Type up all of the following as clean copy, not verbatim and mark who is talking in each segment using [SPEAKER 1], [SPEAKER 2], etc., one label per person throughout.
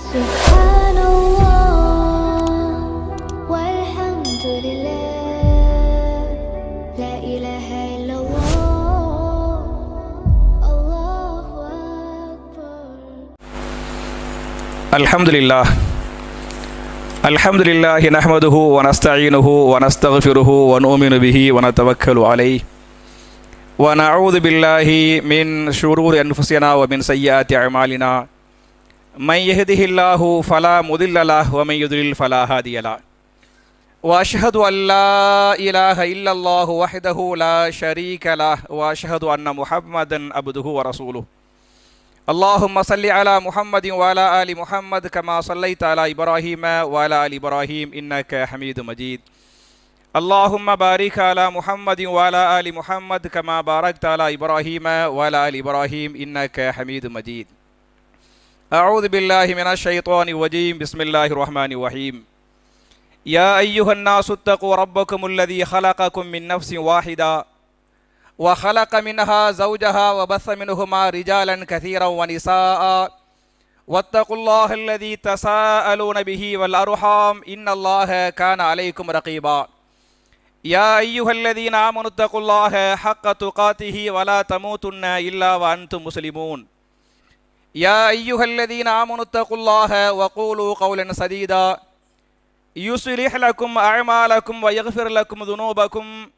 [SPEAKER 1] سبحان الله والحمد لله لا إله إلا الله الله أكبر.
[SPEAKER 2] الحمد لله نحمده ونستعينه ونستغفره ونؤمن به ونتوكل عليه ونعوذ بالله من شرور أنفسنا ومن سيئات أعمالنا من يهده الله فلا مضل له ومن يضلل فلا هادي له وأشهد أن لا إله إلا الله وحده لا شريك له وأشهد أن محمدا عبده ورسوله. اللهم صل على محمد وعلى آل محمد كما صليت على إبراهيم وعلى آل إبراهيم إنك حميد مجيد. اللهم بارك على محمد وعلى آل محمد كما باركت على إبراهيم وعلى آل إبراهيم إنك حميد مجيد. أعوذ بالله من الشيطان الرجيم. بسم الله الرحمن الرحيم. يا أيها الناس اتقوا ربكم الذي خلقكم من نفس واحدة وخلق منها زوجها وبث منهما رجالا كثيرا ونساء واتقوا الله الذي تساءلون به والأرحام إن الله كان عليكم رقيبا. يا أيها الذين آمنوا اتقوا الله حق تقاته ولا تموتن إلا وأنتم مسلمون. يا أيها الذين آمنوا اتقوا الله وقولوا قولا سديدا يصلح لكم أعمالكم ويغفر لكم ذنوبكم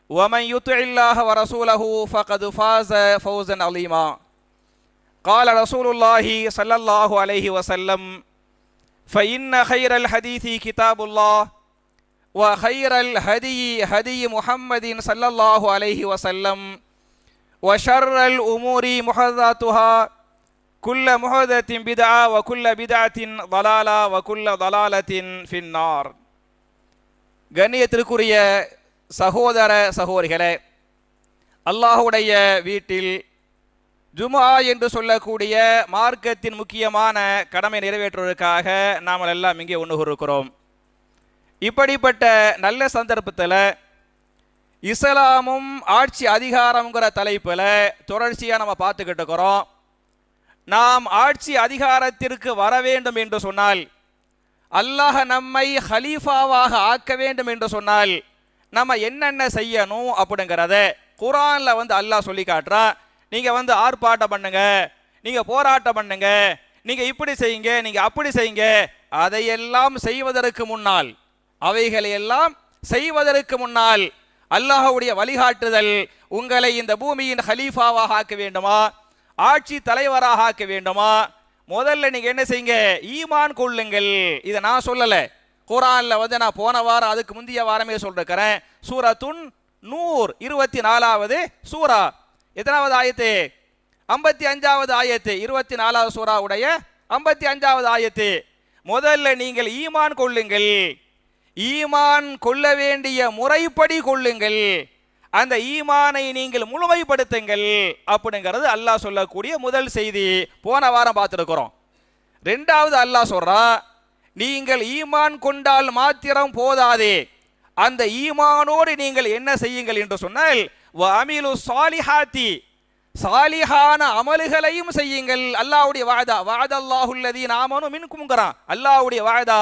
[SPEAKER 2] ومن يطع الله ورسوله فقد فاز فوزا عظيما. قال رسول الله صلى الله عليه وسلم فإن خير الحديث كتاب الله وخير الهدي هدي محمد صلى الله عليه وسلم وشر الأمور محدثاتها كل محدثة بدعة وكل بدعة ضلالة وكل ضلالة في النار. கண்ணியத்திற்குரிய சகோதர சகோதரிகளே, அல்லாஹுடைய வீட்டில் ஜும்ஆ என்று சொல்லக்கூடிய மார்க்கத்தின் முக்கியமான கடமை நிறைவேற்றுவதற்காக நாம் எல்லாம் இங்கே ஒன்று இருக்கிறோம். இப்படிப்பட்ட நல்ல சந்தர்ப்பத்தில் இஸ்லாமும் ஆட்சி அதிகாரம்ங்கிற தலைப்பில் தொடர்ச்சியாக நம்ம பார்த்துக்கிட்டு இருக்கிறோம். நாம் ஆட்சி அதிகாரத்திற்கு வர வேண்டும் என்று சொன்னால், அல்லாஹ் நம்மை ஹலீஃபாவாக ஆக்க வேண்டும் என்று சொன்னால் நம்ம என்னென்ன செய்யணும் அப்படிங்கிறத குர்ஆனில் அல்லாஹ் சொல்லி காட்டுறா. நீங்கள் ஆர்ப்பாட்டம் பண்ணுங்க, நீங்கள் போராட்டம் பண்ணுங்க, நீங்கள் இப்படி செய்யுங்க, நீங்கள் அப்படி செய்யுங்க. அதையெல்லாம் செய்வதற்கு முன்னால், அவைகளையெல்லாம் செய்வதற்கு முன்னால் அல்லாஹ்வுடைய வழிகாட்டுதல் உங்களை இந்த பூமியின் ஹலீஃபாவாக ஆக்க வேண்டுமா, ஆட்சி தலைவராக ஆக்க வேண்டுமா, முதல்ல நீங்கள் என்ன செய்யுங்க, ஈமான் கொள்ளுங்கள். இதை நான் சொல்லலை, குர்ஆனில் நான் போன வாரம் அதுக்கு முந்தைய வாரமே சொல்லிருக்கிறேன். சூரத்துன் நூர் 24வது சூரா, எத்தனாவது ஆயத்து? 55வது ஆயத்து. 24வது சூராவுடைய 55வது ஆயத்து. முதல்ல நீங்கள் ஈமான் கொள்ளுங்கள், ஈமான் கொள்ள வேண்டிய முறைப்படி கொள்ளுங்கள், அந்த ஈமானை நீங்கள் முழுமைப்படுத்துங்கள் அப்படிங்கிறது அல்லாஹ் சொல்லக்கூடிய முதல் செய்தி. போன வாரம் பார்த்துருக்கிறோம். ரெண்டாவது அல்லாஹ் சொல்றா, நீங்கள் ஈமான் கொண்டால் மாத்திரம் போதாதே, அந்த ஈமானோடு நீங்கள் என்ன செய்யுங்கள் என்று சொன்னால் வஅமிலு ஸாலிஹாத்தி, சாலிஹான அமல்களையும் செய்யுங்கள். அல்லாஹ்வுடைய வாதா, வஅதல்லாஹுல் லதீன ஆமனு மின்கும்ங்கறான். அல்லாஹ்வுடைய வாதா,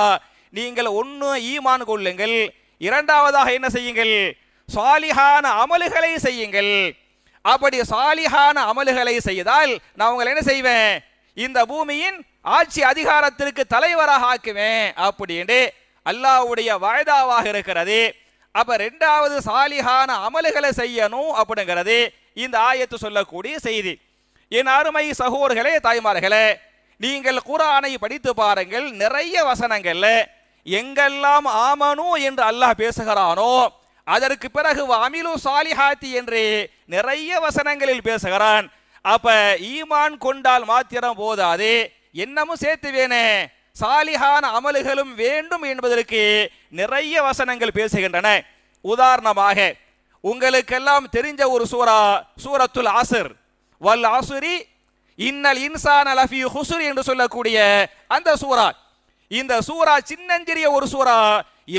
[SPEAKER 2] நீங்கள் ஒன்று ஈமான் கொள்ளுங்கள், இரண்டாவதாக என்ன செய்யுங்கள், சாலிஹான அமல்களை செய்யுங்கள். அப்படி சாலிஹான அமல்களை செய்தால் நான் உங்களை என்ன செய்வேன், இந்த பூமியின் ஆட்சி அதிகாரத்திற்கு தலைவராக ஆக்குவேன் அப்படின்னு அல்லாஹ்வுடைய வாய்தாவாக இருக்கிறது. அப்ப ரெண்டாவது சாலிஹான அமல்களை செய்யணும் அப்படிங்கிறது இந்த ஆயத்து சொல்லக்கூடிய செய்தி. என் அருமை சகோதரர்களே, தாய்மார்களே, நீங்கள் குர்ஆனை படித்து பாருங்கள். நிறைய வசனங்கள்ல எங்கெல்லாம் ஆமனு என்று அல்லாஹ் பேசுகிறானோ அதற்கு பிறகு அமிலு சாலிஹாத்தி என்று நிறைய வசனங்களில் பேசுகிறான். அப்ப ஈமான் கொண்டால் மாத்திரம் போதாது, என்னமும் சேர்த்து வேணே, சாலிஹான அமல்களும் வேண்டும் என்பதற்கு நிறைய வசனங்கள் பேசுகின்றன. உதாரணமாக உங்களுக்கெல்லாம் தெரிஞ்ச ஒரு சூரா, சூரத்துல் அஸ்ர், வல் அஸ்ரி இன்னல் இன்சான லஃபீ ஹுஸ்ர் என்று சொல்லக்கூடிய அந்த சூரா. இந்த சூரா சின்னஞ்சிறிய ஒரு சூரா,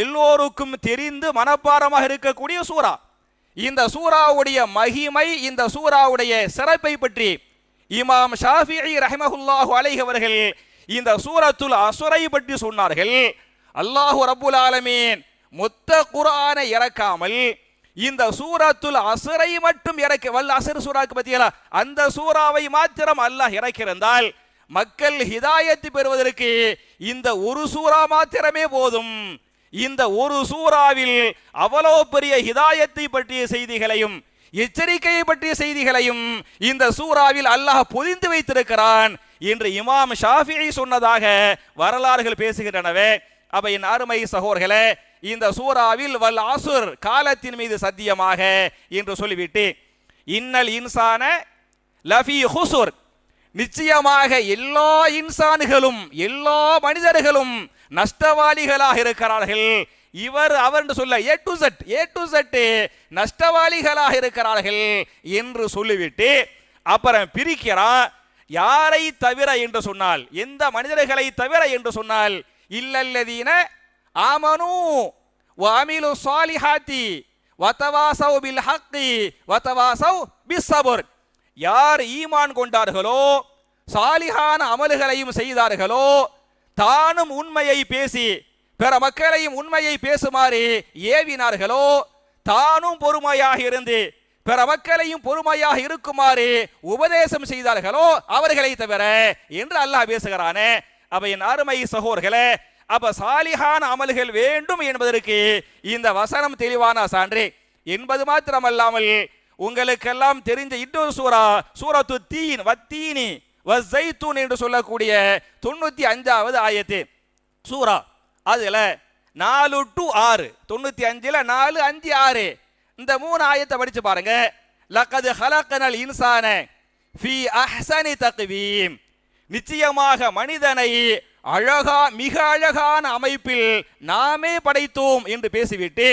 [SPEAKER 2] எல்லோருக்கும் தெரிந்து மனப்பாடமாக இருக்கக்கூடிய சூரா. இந்த சூராவுடைய மகிமை, இந்த சூராவுடைய சிறப்பை பற்றி இமாம் ஷாஃபிஈ ரஹ்மத்துல்லாஹி அலைஹி அவர்கள் இந்த சூரத்துல் அஸ்ரை பற்றி சொன்னார்கள். அல்லாஹு ரப்புல் ஆலமீன் மொத்த குர்ஆனை இறக்காமல் இந்த சூரத்துல் அஸ்ரை மட்டும் இறக்க வல்ல அஸ்ர் சூராக்கு பத்தியலா அந்த சூறாவை மாத்திரம் அல்லாஹ் இறக்கியிருந்தால் மக்கள் ஹிதாயத்து பெறுவதற்கு இந்த ஒரு சூரா மாத்திரமே போதும். இந்த ஒரு சூறாவில் அவ்வளோ பெரிய ஹிதாயத்தை பற்றிய செய்திகளையும் எச்சரிக்கையை பற்றிய செய்திகளையும் இந்த சூறாவில் அல்லாஹ் பொதிந்து வைத்திருக்கிறான் என்று இமாம் ஷாஃபிஈ சொன்னதாக வரலாறுகள் பேசுகின்றனவே. அப்ப என் அருமை சகோதரர்களே, இந்த சூறாவில் வல் அஸ்ர் காலத்தின் மீது சத்தியமாக என்று சொல்லிவிட்டு இன்னல் இன்சான லஃபி ஹுஸ்ர் நிச்சயமாக எல்லா இன்சான்களும் எல்லா மனிதர்களும் நஷ்டவாளிகளாக இருக்கிறார்கள். இவர் அவர் சொல்ல ஏ டு செட் நஷ்டவாளிகளாக இருக்கிறார்கள் என்று சொல்லிவிட்டு அப்புறம் பிரிக்கிறான். யாரை தவிர என்று சொன்னால், எந்த மனிதர்களை தவிர என்று சொன்னால், இல்லல்லதீன ஆமனு வஅமிலு ஸாலிஹாத்தி வதவாஸவ் பில் ஹக்கி வதவாஸவ் பிஸ்ஸப்ர். யார் ஈமான் கொண்டார்களோ சாலிஹான அமல்களையும் செய்தார்களோ தானும் உண்மையை பேசி பிற மக்களையும் உண்மையை பேசுமாறு ஏவினார்களோ தானும் பொறுமையாக இருந்து பிற மக்களையும் பொறுமையாக இருக்குமாறு உபதேசம் செய்தார்களோ அவர்களை தவிர என்று அல்லாஹ் பேசுகிறானே. அப்ப என் அருமை சகோதரர்களே, அப்ப சாலிஹான அமல்கள் வேண்டும் என்பதற்கு இந்த வசனம் தெளிவான சான்று என்பது மாத்திரமல்லாமல் உங்களுக்கெல்லாம் தெரிஞ்ச இன்னொரு சூரா சூரத்து தீன் வத்தீனி வஸ்ஸைத்தூன் என்று சொல்லக்கூடிய 95வது ஆயத்து சூரா. அதுல 4 to 6 95ல 4, 5, 6 இந்த 3 ஆயத்தை படிச்சு பாருங்க. லக்கது ஹலக்கனல் இன்சான ஃபீ அஹ்ஸனி தக்வீம் நிச்சயமாக மனிதனை மிக அழகான அமைப்பில் நாமே படைத்தோம் என்று பேசிவிட்டு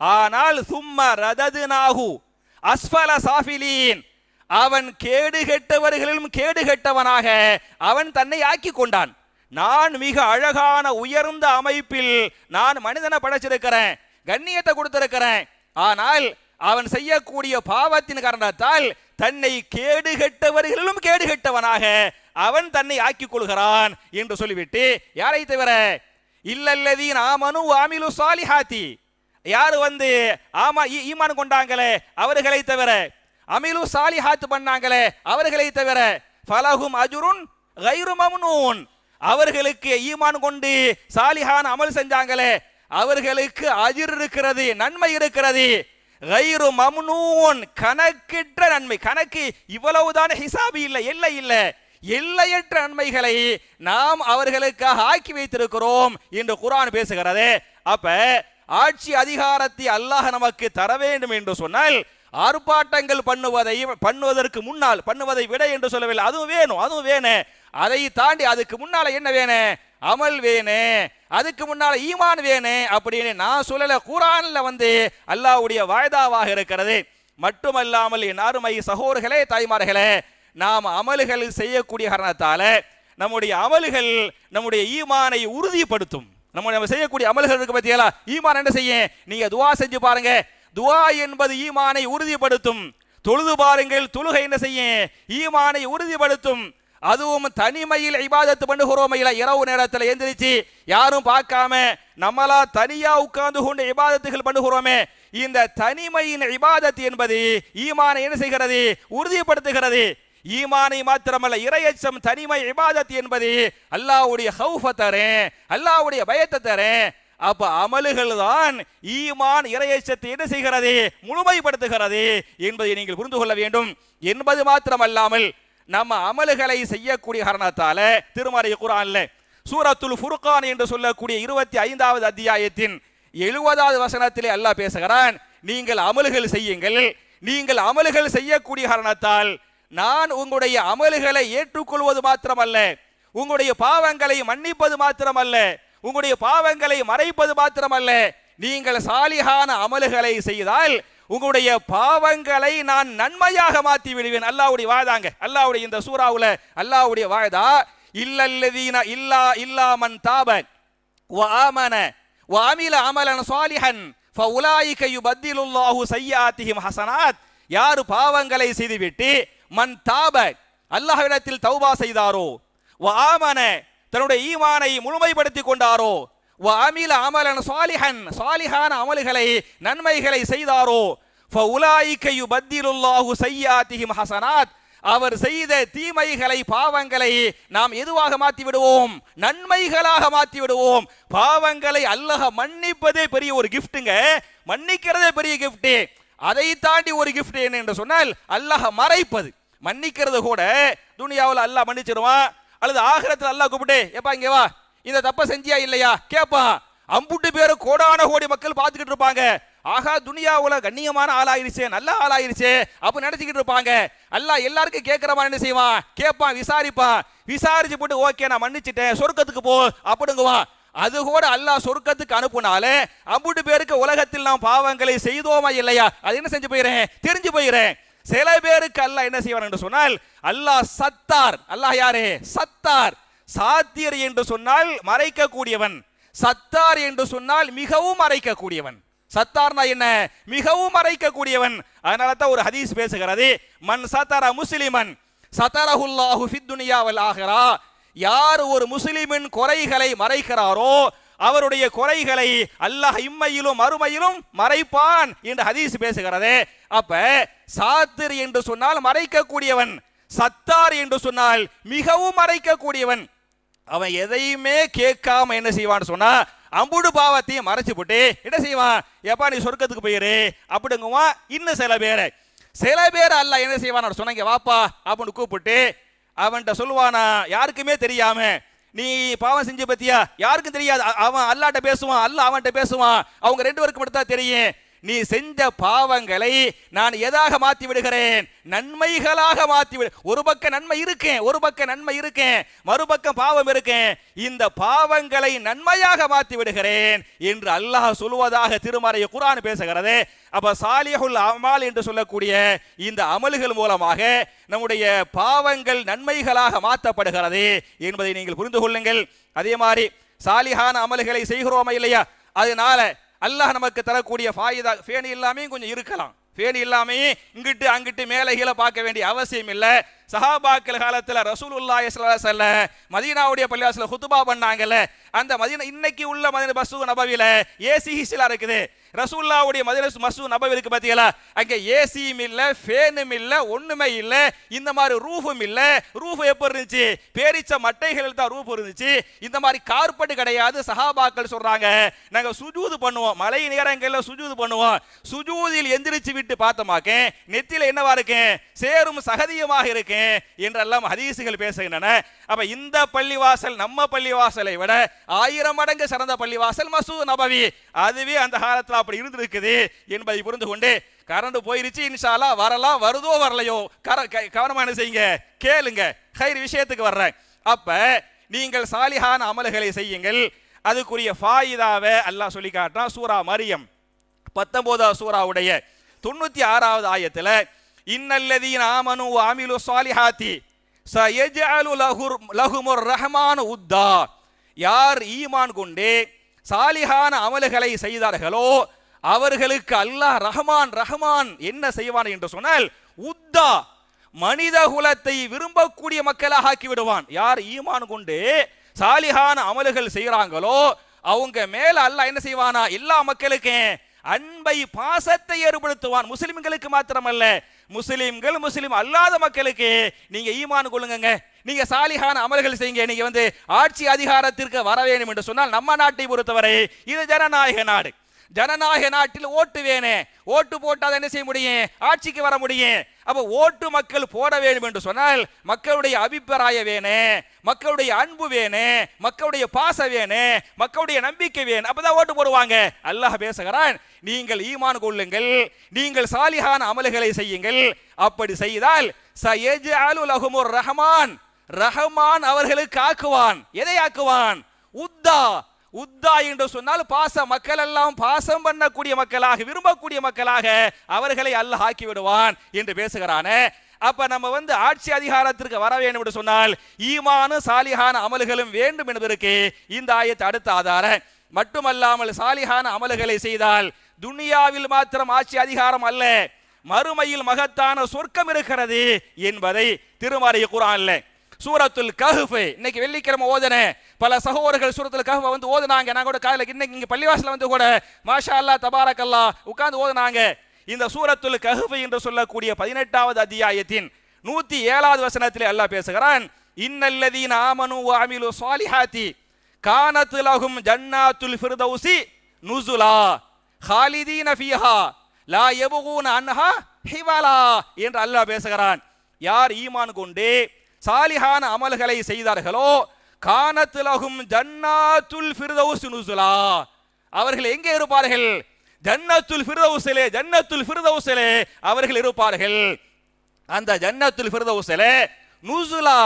[SPEAKER 2] ஆனால் சும்ம ரததுனாஹு அஸ்ஃபல சாஃபிலீன் அவன் கேடுகெட்டவர்களிலும் கேடுகெட்டவனாக அவன் தன்னை ஆக்கி கொண்டான். நான் மிக அழகான உயர்ந்த அமைப்பில் நான் மனிதனை படைச்சிருக்கிறேன், கண்ணியத்தை கொடுத்திருக்கிறேன். ஆனால் அவன் செய்யக்கூடிய பாவத்தின் காரணத்தால் தன்னை கேடுகெட்டவர்களிலும் கேடுகெட்டவனாக அவன் தன்னை ஆக்கிக் கொள்கிறான் என்று சொல்லிவிட்டு யாரை தவிர இல்லல்லதீன ஆமனு வஅமிலு ஸாலிஹாத்தி யார் ஆமா ஈமான் கொண்டாங்களே அவர்களை தவிர அமிலு சாலிஹாத் பண்ணாங்களே அவர்களை தவிர ஃபலஹும் அஜ்ருன் கைரு மம்னூன் அவர்களுக்கு ஈமான் கொண்டு சாலிஹான அமல் செஞ்சாங்களே அவர்களுக்கு அஜ்ர் இருக்கிறது, நன்மை இருக்கிறது. கைரு மம்னூன் கணக்கிட்ட நன்மை, கணக்கு இவ்வளவுதான் ஹிசாபி இல்லை, எல்லை இல்லை, எல்லையற்ற நன்மைகளை நாம் அவர்களுக்காக ஆக்கி வைத்திருக்கிறோம் என்று குர்ஆன் பேசுகிறது. அப்ப ஆட்சி அதிகாரத்தை அல்லாஹ் நமக்கு தர வேண்டும் என்று சொன்னால் ஆர்ப்பாட்டங்கள் பண்ணுவதற்கு முன்னால் பண்ணுவதை விட என்று சொல்லவில்லை, அதுவும் வேணும். அதை தாண்டி அதுக்கு முன்னால என்ன வேணும்? அமல் வேணும், அதுக்கு முன்னால ஈமான் வேணும் அப்படின்னு நான் சொல்லல. குர்ஆன்ல அல்லாஹ்வுடைய வாய்தாவாக இருக்கிறது. மட்டுமல்லாமல் என் அருமை சகோதரர்களே தாய்மார்களே, நாம் அமல்கள் செய்யக்கூடிய காரணத்தால நம்முடைய அமல்கள் நம்முடைய ஈமானை உறுதிப்படுத்தும். நம்ம செய்யக்கூடிய அமல்கள் இருக்கு பத்தியா, ஈமான் என்ன செய்ய? நீங்க துஆ செஞ்சு பாருங்க, துஆ என்பது ஈமானை உறுதிப்படுத்தும். தொழுது பாருங்கள், தொழுகை என்ன செய்ய? ஈமானை உறுதிப்படுத்தும். அதுவும் தனிமையில் இபாதத்து பண்ணுகிறோம் இல்ல, இரவு நேரத்தில் எந்திரிச்சு யாரும் பார்க்காம நம்மளா தனியா உட்கார்ந்து கொண்டு இபாதத்துகள் பண்ணுகிறோமே, இந்த தனிமையின் இபாதத் என்பது ஈமானை என்ன செய்கிறது? உறுதிப்படுத்துகிறது. ஈமானை மாத்திரமல்ல, இறையச்சம் தனிமை இபாதத் என்பது அல்லாஹ்வுடைய ஹௌஃப தரேன், அல்லாஹ்வுடைய பயத்தை தரேன். அப்ப அமல்கள் தான் ஈமான் இறையச்சத்தை என்ன செய்கிறது? முழுமைப்படுத்துகிறது என்பதை நீங்கள் புரிந்து கொள்ள வேண்டும். என்பது மாத்திரமல்லாமல் நம்ம அமல்களை செய்யக்கூடிய காரணத்தால திருமறை குர்ஆன்ல சூரத்துல் ஃபுர்கான் என்று சொல்லக்கூடிய 25வது அத்தியாயத்தின் 70வது வசனத்திலே அல்லாஹ் பேசுகிறான், நீங்கள் அமல்கள் செய்யுங்கள். நீங்கள் அமல்கள் செய்யக்கூடிய காரணத்தால் நான் உங்களுடைய அமல்களை ஏற்றுக்கொள்வது மாத்திரமல்ல, உங்களுடைய பாவங்களை மன்னிப்பது மாத்திரமல்ல, உங்களுடைய பாவங்களை மறைப்பது மாத்திரமல்ல, நீங்கள் சாலிஹான அமல்களை செய்தால் உங்களுடைய பாவங்களை நான் நன்மையாக மாற்றி விடுவேன். அல்லாஹ்வுடைய வாய்தாங்க. அல்லாஹ்வுடைய இந்த சூராவுல அல்லாஹ்வுடைய வாய்தா இல்லல்லதீன இல்லா மன் தாப வ ஆமன வ அமில அமலன் ஸாலிஹன் ஃபஉலாயிக யுபத்திலுல்லாஹு ஸய்யாத்திஹிம் ஹஸனாத். யார் பாவங்களை செய்துவிட்டு மன் தாப அல்லாஹ்விடத்தில் தௌபா செய்தாரோ, வ ஆமன தன்னுடைய ஈமானை முழுமைப்படுத்திக் கொண்டாரோ, அமில அமலன் சாலிஹன் சாலிஹான அமல்களை நன்மைகளை செய்தாரோ, ஃபஉலாயிக யுபத்திலுல்லாஹு ஸய்யாத்திஹிம் ஹஸனாத், அவர் செய்த தீமைகளை பாவங்களை நாம் எதுவாக மாற்றி விடுவோம்? நன்மைகளாக மாற்றி விடுவோம். பாவங்களை அல்லாஹ் மன்னிப்பதே பெரிய ஒரு கிஃப்ட்டுங்க, மன்னிக்கிறதே பெரிய கிஃப்ட். அதை தாண்டி ஒரு கிஃப்ட் என்ன என்று சொன்னால் அல்லாஹ் மறைப்பது. மன்னிக்கிறது கூட துனியாவில் அல்லாஹ் மன்னிச்சிருவான், அல்லது ஆகிரத்தில் அல்லாஹ் கூப்பிட்டு ஏப்பா இங்கே வா, இந்த தப்ப செஞ்சியா இல்லையா கேட்பான். அம்புட்டு பேரு கோடான கோடி மக்கள் பார்த்துக்கிட்டு இருப்பாங்க. ஆகா துனியாவுல கண்ணியமான ஆளாயிருச்சே, நல்ல ஆளாயிருச்சே அப்ப நினைச்சுக்கிட்டு இருப்பாங்க. அல்லாஹ் எல்லாருக்கும் கேட்கிறவன் என்ன செய்வான்? கேட்பான், விசாரிப்பான். விசாரிச்சு போட்டு ஓகே நான் மன்னிச்சிட்டேன் சொர்க்கத்துக்கு போ அப்படிங்குவான். அது கூட அல்லாஹ் சொர்க்கத்துக்கு அனுப்புனாலே அம்புட்டு பேருக்கு உலகத்தில் நாம் பாவங்களை செய்தோமா இல்லையா அது என்ன செஞ்சு போயிறேன், தெரிஞ்சு போயிறேன். சில பேருக்கு அல்லாஹ் என்ன செய்வான் என்று சொன்னால் அல்லாஹ் சத்தார். அல்லாஹ் யாரு? சத்தார். சாத்தியர் என்று சொன்னால் மறைக்க கூடியவன், சத்தார் என்று சொன்னால் மிகவும் மறைக்க கூடியவன். சத்தார்னா என்ன? மிகவும் மறைக்க கூடியவன். அதனால தான் ஒரு ஹதீஸ் பேசுகிறது, மன் சதர முஸ்லிமன் சதரஹுல்லாஹு ஃபித் துன்யா வல் ஆகிரா. யார் ஒரு முஸ்லிமின் குறைகளை மறைக்கிறாரோ அவருடைய குறைகளை அல்லாஹ் இம்மையிலும் மறுமையிலும் மறைப்பான் என்று ஹதீஸ் பேசுகிறது. அப்ப சாத்திர் என்று சொன்னால் மறைக்க கூடியவன், சத்தார் என்று சொன்னால் மிகவும் மறைக்க கூடியவன். அவன் எதையுமே கேட்காம என்ன செய்வான்னு சொன்னா அம்புடு பாவத்தையும் மறைச்சு போட்டு என்ன செய்வான்? எப்பா நீ சொர்க்கத்துக்கு போயிரு அப்படிங்குவான். இன்னும் சில பேர் அல்லாஹ் என்ன செய்வான் சொன்னாங்க வாப்பா அப்படின்னு கூப்பிட்டு அவன்கிட்ட சொல்லுவானா, யாருக்குமே தெரியாம நீ பாவம் செஞ்சு பத்தியா யாருக்கும் தெரியாது. அவன் அல்லாட்ட பேசுவான், அல்லாஹ் அவன்கிட்ட பேசுவான். அவங்க ரெண்டு பேருக்கு மட்டும் தான் தெரியும். நீ செஞ்ச பாவங்களை நான் எதாக மாற்றி விடுகிறேன்? நன்மைகளாக மாற்றி விடு. ஒரு பக்கம் நன்மை இருக்கேன், ஒரு பக்கம் நன்மை இருக்கேன், மறுபக்கம் பாவம் இருக்கேன். இந்த பாவங்களை நன்மையாக மாற்றி விடுகிறேன் என்று அல்லாஹ் சொல்வதாக திருமறை குர்ஆன் பேசுகிறது. அப்ப சாலிஹுல் அமால் என்று சொல்லக்கூடிய இந்த அமல்கள் மூலமாக நம்முடைய பாவங்கள் நன்மைகளாக மாற்றப்படுகிறது என்பதை நீங்கள் புரிந்து கொள்ளுங்கள். அதே மாதிரி சாலிஹான அமல்களை செய்கிறோமா இல்லையா, அதனால அல்லாஹ் நமக்கு தரக்கூடிய ஃபாயிதா ஃபேனி இல்லாமே கொஞ்சம் இருக்கலாம். ஃபேனி இல்லாமே இங்கிட்டு அங்கிட்டு மேலே கீழே பார்க்க வேண்டிய அவசியம் இல்லை. சஹாபாக்கள் காலத்தில் ரசூலுல்லாஹி ஸல்லல்லாஹு அலைஹி வஸல்லம் மதீனாவுடைய பள்ளிவாசல்ல குதுபா பண்ணாங்கல்ல, அந்த மதீனா இன்னைக்கு உள்ள மதீனா மஸ்ஜித் நபவில ஏசி ஹிஸ்லாம் இருக்குது. ரசூலுல்லாஹ்வுடைய மதீனா மஸ்ஜித் நபவி இருக்கு பாத்தீங்களா, அங்க ஏசியும் இல்ல, ஃபேனும் இல்ல, ஒண்ணுமே இல்ல. இந்த மாதிரி ரூஃபும் இல்ல. ரூஃப் எப்ப இருந்துச்சு? பேரிச்ச மட்டைகள் தான் ரூஃப் இருந்துச்சு. இந்த மாதிரி கார்பெட் கிடையாது. சஹாபாக்கள் சொல்றாங்க நாங்க சுஜூது பண்ணுவோம், மழை நேரங்களில் சுஜூது பண்ணுவோம். சுஜூதில் எந்திரிச்சு விட்டு பார்த்தமாக்க நெத்தியில என்னவா இருக்கேன்? சேரும் சகதியமாக இருக்கேன் என்றெல்லாம் ஹதீசுகள் பேசுகின்றன. அப்ப இந்த பள்ளிவாசல் நம்ம பள்ளிவாசலை விட 1000 மடங்கு சிறந்த பள்ளிவாசல் மஸ்ஜித் நபவி. அதுவே அந்த காலத்தில் அப்படி இருந்திருக்குது என்பதை புரிந்து கொண்டு, கரண்ட் போயிருச்சு இன்ஷா அல்லாஹ் வரலாம், வருதோ வரலையோ கவனமா என்ன செய்யுங்க, கேளுங்க. ஹைர் விஷயத்துக்கு வர்றேன். அப்ப நீங்கள் சாலிஹான அமல்களை செய்யுங்கள். அதுக்குரிய ஃபாயிதாவை அல்லாஹ் சொல்லி காட்டுறான். சூரா மரியம் 19வது சூராவுடைய 96வது ஆயத்துல இன்னல்லதீன ஆமனு வ அமிலு ஸாலிஹாத்தி சயஜஅலு லஹுமுர் ரஹ்மானு உத்தா. யார் ஈமான் கொண்டு சாலிஹான அமல்களை செய்தார்களோ அவர்களுக்கு அல்லாஹ் ரஹ்மான் என்ன செய்வான் என்று சொன்னால் உத்தா, மனித குலத்தை விரும்பக்கூடிய மக்களாக ஆக்கி விடுவான். யார் ஈமான் கொண்டு சாலிஹான அமல்கள் செய்யறாங்களோ அவங்க மேல அல்லாஹ் என்ன செய்வானா, எல்லா மக்களுக்கும் அன்பை பாசத்தை ஏற்படுத்துவான். முஸ்லிம்களுக்கு மாத்திரமல்ல, முஸ்லிம் அல்லாத மக்களுக்கு நீங்க ஈமான் கொள்ளுங்க, நீங்க சாலிஹான அமல்கள் செய்யுங்க. நீங்க ஆட்சி அதிகாரத்திற்கு வர வேண்டும் என்று சொன்னால் நம்ம நாட்டை பொறுத்தவரை இது ஜனநாயக நாடு. ஜனநாயக நாட்டில் ஓட்டு வேணே, ஓட்டு போட்டால் என்ன செய்ய முடியும்? ஆட்சிக்கு வர முடியும். அப்ப ஓட்டு மக்கள் போட வேண்டும் என்று சொன்னால் மக்களுடைய அபிப்பிராயம் வேணே, மக்களுடைய அன்பு வேணே, மக்களுடைய பாசம் வேணே, மக்களுடைய நம்பிக்கை வேணும். அப்பதான் ஓட்டு போடுவாங்க. அல்லாஹ் பேசுகிறான், நீங்கள் ஈமான் கொள்ளுங்கள், நீங்கள் சாலிஹான அமல்களை செய்யுங்கள். அப்படி செய்தால் சயஜஅலு லஹுமுர் ரஹ்மான் அவர்களுக்கு ஆக்குவான். எதை ஆக்குவான்? உத்தா என்று சொன்னால் பாசம். மக்கள் எல்லாம் பாசம் பண்ணக்கூடிய மக்களாக, விரும்பக்கூடிய மக்களாக அவர்களை அல்லாஹ் ஆக்கி விடுவான் என்று பேசுகிறானே. அப்ப நம்ம ஆட்சி அதிகாரத்திற்கு வர வேண்டும் என்று சொன்னால் ஈமானு சாலிஹான அமல்களும் வேண்டும் என்பதற்கு இந்த ஆயத்து அடுத்த ஆதாரம். மட்டுமல்லாமல் சாலிஹான அமல்களை செய்தால் துனியாவில் மாத்திரம் ஆட்சி அதிகாரம் அல்ல, மறுமையில் மகத்தான சொர்க்கம் இருக்கிறது என்பதை திருமறை குர்ஆன்ல சூரத்துல் கஹ்ஃப் இன்னைக்கு வெள்ளிக்கிழமை ஓதன பல சகோதரர்கள் சூரத்துல் கஹ்ஃப் வந்து ஓதுனாங்க. நான் கூட காலையில இன்னைக்கு இங்க பள்ளிவாசல வந்து கூட மாஷா அல்லாஹ் தபாரக் அல்லாஹ் உட்கார்ந்து ஓதுனாங்க. இந்த சூரத்துல் கஹ்ஃப் என்று சொல்லக்கூடிய 18வது அத்தியாயத்தின் 107வது வசனத்திலே அல்லாஹ் பேசுகிறான், இன்னல்லதீன ஆமனு வ அமிலு ஸாலிஹாத்தி கானத் லஹும் ஜன்னாத்துல் ஃபிர்தௌஸி நுஸுலா ஹாலிதீன ஃபீஹா லா யபூன அன்ஹா ஹிவலா என்று அல்லாஹ் பேசுகிறான். யார் ஈமான் கொண்டு சாலிஹான அமல்களை செய்தார்களோ கானத் லஹும் ஜன்னாத்துல் ஃபிர்தௌஸ் நுஸுலா, அவர்கள் எங்கே இருப்பார்கள்? ஜன்னத்துல் ஃபிர்தௌஸிலே, ஜன்னத்துல் ஃபிர்தௌஸிலே அவர்கள் இருப்பார்கள். அந்த ஜன்னத்துல் ஃபிர்தௌஸிலே நுஸுலா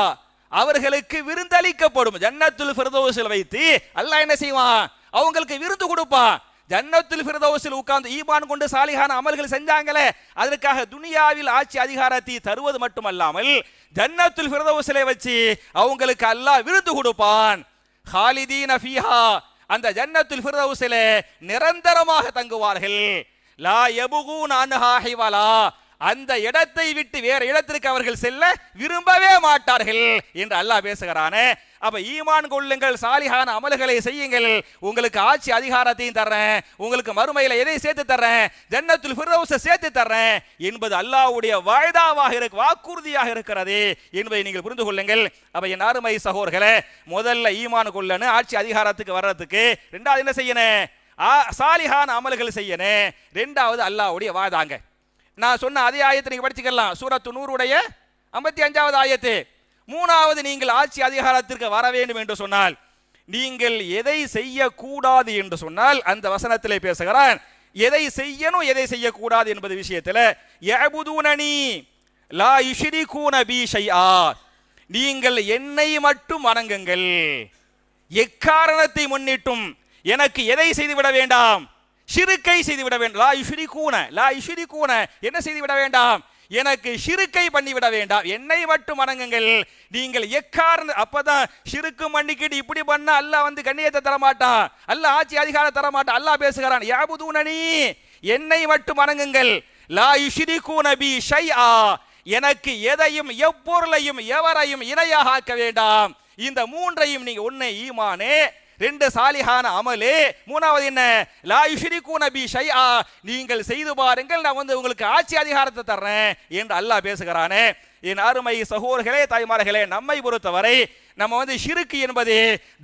[SPEAKER 2] அவர்களுக்கு விருந்தளிக்கப்படும். ஜன்னத்துல் ஃபிர்தௌஸில் வைத்து அல்லாஹ் என்ன செய்வான்? அவங்களுக்கு விருந்து கொடுப்பான். ஜன்னத்துல் ஃபிர்தௌஸில் உட்கார்ந்து ஈமான் கொண்டு சாலிஹான அமல்கள் செஞ்சாங்களே, அதற்காக துனியாவில் ஆட்சி அதிகாரத்தை தருவது மட்டுமல்லாமல் ஜன்னத்துல் ஃபிர்தௌஸிலே வச்சு அவங்களுக்கு அல்லாஹ் விருந்து கொடுப்பான். ஹாலிதீன ஃபீஹா, அந்த ஜன்னத்துல் ஃபிர்தௌஸிலே நிரந்தரமாக தங்குவார்கள். லா யபூன அன்ஹா ஹிவலா, அந்த இடத்தை விட்டு வேற இடத்திற்கு அவர்கள் செல்ல விரும்பவே மாட்டார்கள் என்று அல்லாஹ் பேசுகிறானே. அப்ப ஈமான் கொள்ளுங்கள், சாலிஹான அமல்களை செய்யுங்கள், உங்களுக்கு ஆட்சி அதிகாரத்தையும் தர்றேன், உங்களுக்கு மறுமையில எதை சேர்த்து தர்றேன்? ஜன்னத்துல் ஃபிர்தௌஸை சேர்த்து தர்றேன் என்பது அல்லாஹ்வுடைய வாய்தாவாக இருக்கு, வாக்குறுதியாக இருக்கிறது என்பதை நீங்கள் புரிந்து கொள்ளுங்கள். அப்ப என் அருமை சகோதரர்களே, முதல்ல ஈமான் கொள்ளணும், ஆட்சி அதிகாரத்துக்கு வர்றதுக்கு. ரெண்டாவது என்ன செய்யணும்? சாலிஹான அமல்கள் செய்யணும். ரெண்டாவது அல்லாஹ்வுடைய வாய்தாங்க. நான் சொன்ன அதே ஆயத்தை நீங்க படிச்சுக்கலாம், சூரத்து நூறுடைய 55வது ஆயத்து. மூணாவது, நீங்கள் ஆட்சி அதிகாரத்திற்கு வர வேண்டும் என்று சொன்னால் நீங்கள் எதை செய்யக்கூடாது என்று சொன்னால் அந்த வசனத்திலே பேசுகிறான். எதை செய்யணும் எதை செய்யக்கூடாது என்பது விஷயத்தில் யஅபுதூனனி லா யுஷ்ரிகூன பி ஷைஆ, நீங்கள் என்னை மட்டும் வணங்குங்கள், எக்காரணத்தை முன்னிட்டும் எனக்கு எதை செய்துவிட வேண்டாம்? ஷிருக்கை செய்துவிட வேண்டாம். லா யுஷ்ரிகூன, லா யுஷ்ரிகூன, என்ன செய்துவிட வேண்டாம்? எனக்கு ஷிருக்கை பண்ணிவிட வேண்டாம், என்னை மட்டும் வணங்குங்கள். நீங்கள் எக்காரண, அப்பதான் ஷிருக்கு மன்னிக்கிட்டு இப்படி பண்ண அல்லாஹ் வந்து கண்ணியத்தை தரமாட்டான், அல்லாஹ் ஆட்சி அதிகாரம் தரமாட்டான். அல்லாஹ் பேசுகிறான், யஅபுதூனனி, என்னை மட்டும் வணங்குங்கள், லா யுஷ்ரிகூன பி ஷைஆ, எனக்கு எதையும் எப்பொருளையும் எவரையும் இணையாக ஆக்க வேண்டாம். இந்த மூன்றையும் நீங்க ஒன்னு ஈமானே, ரெண்டு சாலிஹான அமலே, மூணாவது என்ன? லா யுஷ்ரிகூன பி ஷைஆ, நீங்கள் செய்து பாருங்கள், நான் வந்து உங்களுக்கு ஆட்சி அதிகாரத்தை தர்றேன் என்று அல்லாஹ் பேசுகிறானே. என் அருமை சகோதரர்களே, தாய்மார்களே, நம்மை பொறுத்தவரை நம்ம வந்து ஷிருக்கு என்பது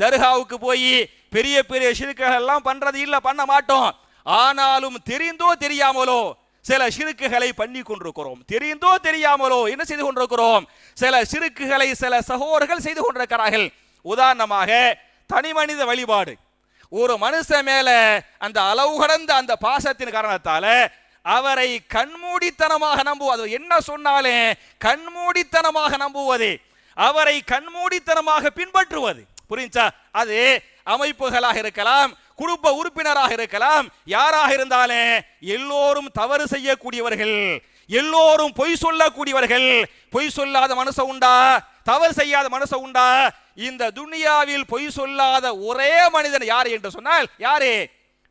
[SPEAKER 2] தர்காவுக்கு போய் பெரிய பெரிய ஷிருக்குகள் எல்லாம் பண்றது இல்ல, பண்ண மாட்டோம். ஆனாலும் தெரிந்தோ தெரியாமலோ சில ஷிருக்குகளை பண்ணி கொண்டிருக்கிறோம். தெரிந்தோ தெரியாமலோ என்ன செய்து கொண்டிருக்கிறோம்? சில ஷிருக்குகளை சில சகோதரர்கள் செய்து கொண்டிருக்கிறார்கள். உதாரணமாக தனி மனித வழிபாடு. ஒரு மனுஷன் மேல அந்த அளவு கடந்த அந்த பாசத்தின் காரணத்தால அவரை கண்மூடித்தனமாக நம்புவது, என்ன சொன்னாலே கண்மூடித்தனமாக நம்புவது, அவரை கண்மூடித்தனமாக பின்பற்றுவது. புரிஞ்சா? அது அமைப்புகளாக இருக்கலாம், குடும்ப உறுப்பினராக இருக்கலாம், யாராக இருந்தாலே எல்லோரும் தவறு செய்யக்கூடியவர்கள், எல்லோரும் பொய் சொல்லக்கூடியவர்கள். பொய் சொல்லாத மனுஷன் உண்டா? தவறு செய்யாத மனுஷன் உண்டா? இந்த துனியாவில் பொய் சொல்லாத ஒரே மனிதன் யார் என்று சொன்னால் யாரு?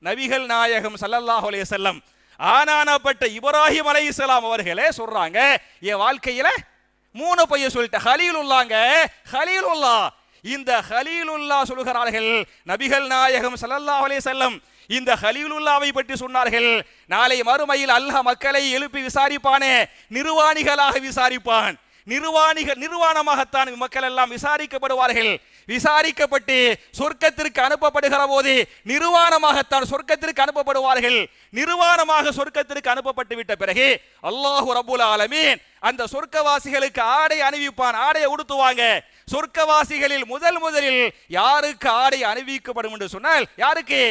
[SPEAKER 2] நபிகள் நாயகம் ஸல்லல்லாஹு அலைஹி வஸல்லம் ஆனானப்பட்ட இப்ராஹிம் அலைஹிஸ்ஸலாம் அவர்களே சொல்றாங்க, என் வாழ்க்கையில 3 பொய்யை சொல்லிட்டேன். ஹலீலுல்லாங்க, ஹலீலுல்லா. இந்த ஹலீலுல்லா சொல்கிறார்கள், நபிகள் நாயகம் ஸல்லல்லாஹு அலைஹி வஸல்லம் இந்த ஹலீலுல்லாவை பற்றி சொன்னார்கள், நாளை மறுமையில் அல்லாஹ் மக்களை எழுப்பி விசாரிப்பானே, நிர்வாணிகளாக விசாரிப்பான். நிர்வாணமாகத்தான் மக்கள் எல்லாம் விசாரிக்கப்படுவார்கள். விசாரிக்கப்பட்டு சொர்க்கத்திற்கு அனுப்பப்படுகிற போது நிர்வாணமாகத்தான் சொர்க்கத்திற்கு அனுப்பப்படுவார்கள். நிர்வாணமாக சொர்க்கத்திற்கு அனுப்பப்பட்டு விட்ட பிறகு அல்லாஹு ரப்புல் ஆலமீன் அந்த சொர்க்கவாசிகளுக்கு ஆடை அணிவிப்பான், ஆடையை உடுத்துவாங்க. சொர்க்கவாசிகளில் முதலில் யாருக்கு ஆடை அணிவிக்கப்படும் என்று சொன்னால் யாருக்கு?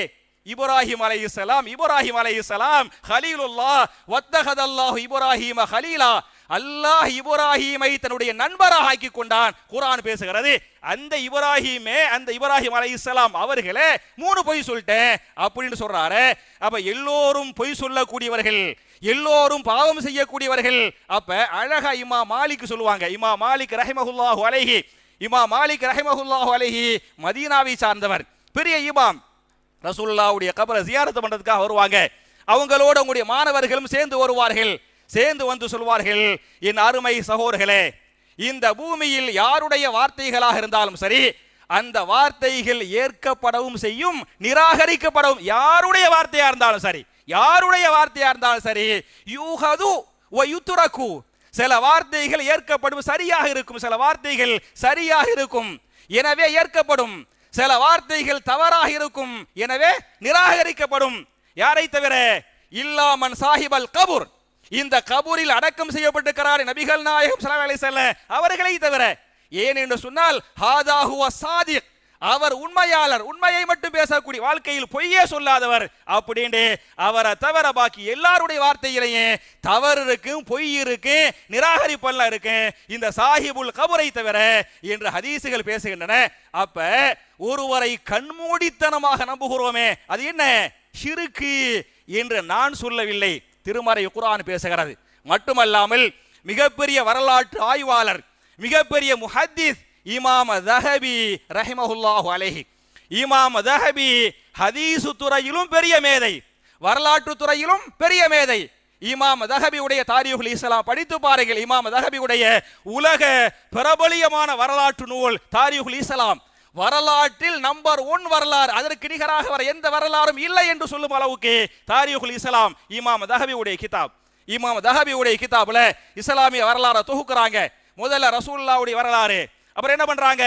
[SPEAKER 2] இப்ராஹிம் அலைஹிஸ்ஸலாம். இப்ராஹிம் அலைஹிஸ்ஸலாம் ஹலீலுல்லாஹ், வத்தஹதல்லாஹு இப்ராஹீம ஹலீலா, அல்லாஹ் இப்ராஹீமை தன்னுடைய நண்பராக ஆக்கி கொண்டான். குர்ஆன் பேசுகிறது. அந்த இப்ராஹிம் அலைஹிஸ்ஸலாம் அவர்களே 3 பொய் சொல்லிட்டேன் அப்படின்னு சொல்றாரு. அப்ப எல்லோரும் பொய் சொல்லக்கூடியவர்கள், எல்லோரும் பாவம் செய்யக்கூடியவர்கள். அப்ப அழகா இமாம் மாலிக் சொல்லுவாங்க. இமாம் மாலிக் ரஹிமஹுல்லாஹு அலைஹி, இமாம் மாலிக் ரஹிமஹுல்லாஹு அலைஹி மதீனாவை சார்ந்தவர், பெரிய இமாம். ரசூலுல்லாஹ்வுடைய கபரை ஜியாரத் பண்றதுக்காக வருவாங்க. அவங்களோட உங்களுடைய மாணவர்களும் சேர்ந்து வருவார்கள். சேர்ந்து வந்து சொல்வார்கள், என் அருமை சகோதரர்களே, இந்த பூமியில் யாருடைய வார்த்தைகளாக இருந்தாலும் சரி, அந்த வார்த்தைகள் ஏற்கப்படவும் செய்யும், நிராகரிக்கப்படவும். யாருடைய வார்த்தையா இருந்தாலும் சரி, யாருடைய வார்த்தையா இருந்தாலும் சரி, யூஹது வ யுத்ரகு. சில வார்த்தைகள் ஏற்கப்படும், சரியாக இருக்கும், சில வார்த்தைகள் சரியாக இருக்கும், எனவே ஏற்கப்படும். சில வார்த்தைகள் தவறாக இருக்கும், எனவே நிராகரிக்கப்படும். யாரை தவிர? இல்லாமன் சாஹிபல் கபூர், இந்த கபூரில் அடக்கம் செய்யப்பட்டிருக்கிறார் நபிகள் நாயகம் ஸல்லல்லாஹு அலைஹி வஸல்லம் அவர்களை தவிர. ஏன் என்று சொன்னால், ஹாதா ஹுவ சாதிக், அவர் உண்மையாளர், உண்மையை மட்டும் பேசக்கூடிய, வாழ்க்கையில் பொய்யே சொல்லாதவர். அப்படின்னு அவரை தவிர பாக்கி எல்லாருடைய வார்த்தையிலேயே தவறு இருக்கு, பொய் இருக்கு, நிராகரிப்பெல்லாம் இருக்கு, இந்த சாஹிபுல் கபரை தவிர என்று ஹதீசுகள் பேசுகின்றன. அப்ப ஒருவரை கண்மூடித்தனமாக நம்புகிறோமே, அது என்ன? ஷிருக்கு என்று நான் சொல்லவில்லை, திருமறை குர்ஆன் பேசுகிறது. மட்டுமல்லாமல் மிகப்பெரிய வரலாற்று ஆய்வாளர், மிகப்பெரிய முஹத்திஸ் இமாம் தஹபி ரஹிமஹுல்லாஹு அலைஹி, இமாம் தஹபி ஹதீசு துறையிலும் பெரிய மேதை, வரலாற்று துறையிலும் பெரிய மேதை. இமாம் தஹபியுடைய தாரீகுல் இஸ்லாம் படித்து பாருங்கள். இமாம் தஹபியுடைய உலக பிரபலியமான வரலாற்று நூல் தாரீகுல் இஸ்லாம், வரலாற்றில் நம்பர் 1 வரலாறு, அதற்கு நிகராக வர எந்த வரலாறும் இல்லை என்று சொல்லும் அளவுக்கு தாரீகுல் இஸ்லாம் இமாம் தஹபியுடைய கிதாப். இமாம் தஹபியுடைய கிதாப்ல இஸ்லாமிய வரலாறை தொகுக்குறாங்க. முதல்ல ரசூலுல்லாஹ்வுடைய வரலாறு, அப்புறம் என்ன பண்றாங்க,